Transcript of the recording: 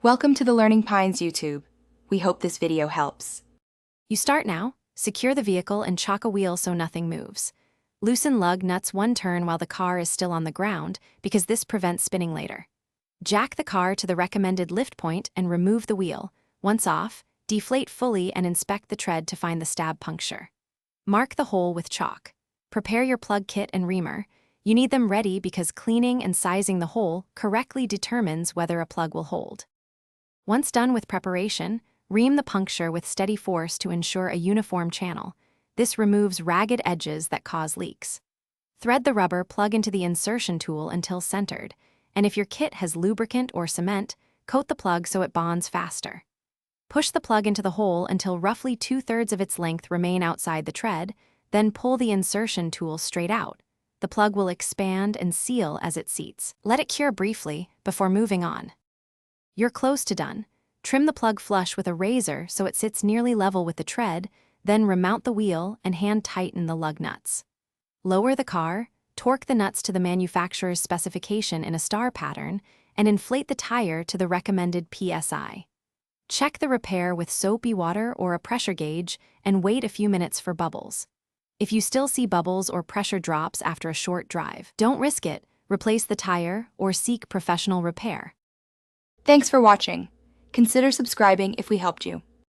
Welcome to the Learning Pines YouTube. We hope this video helps. You start now, secure the vehicle and chock a wheel so nothing moves. Loosen lug nuts one turn while the car is still on the ground because this prevents spinning later. Jack the car to the recommended lift point and remove the wheel. Once off, deflate fully and inspect the tread to find the stab puncture. Mark the hole with chalk. Prepare your plug kit and reamer. You need them ready because cleaning and sizing the hole correctly determines whether a plug will hold. Once done with preparation, ream the puncture with steady force to ensure a uniform channel. This removes ragged edges that cause leaks. Thread the rubber plug into the insertion tool until centered, and if your kit has lubricant or cement, coat the plug so it bonds faster. Push the plug into the hole until roughly 2/3 of its length remain outside the tread, then pull the insertion tool straight out. The plug will expand and seal as it seats. Let it cure briefly before moving on. You're close to done. Trim the plug flush with a razor so it sits nearly level with the tread, then remount the wheel and hand tighten the lug nuts. Lower the car, torque the nuts to the manufacturer's specification in a star pattern, and inflate the tire to the recommended PSI. Check the repair with soapy water or a pressure gauge and wait a few minutes for bubbles. If you still see bubbles or pressure drops after a short drive, don't risk it, replace the tire, or seek professional repair. Thanks for watching. Consider subscribing if we helped you.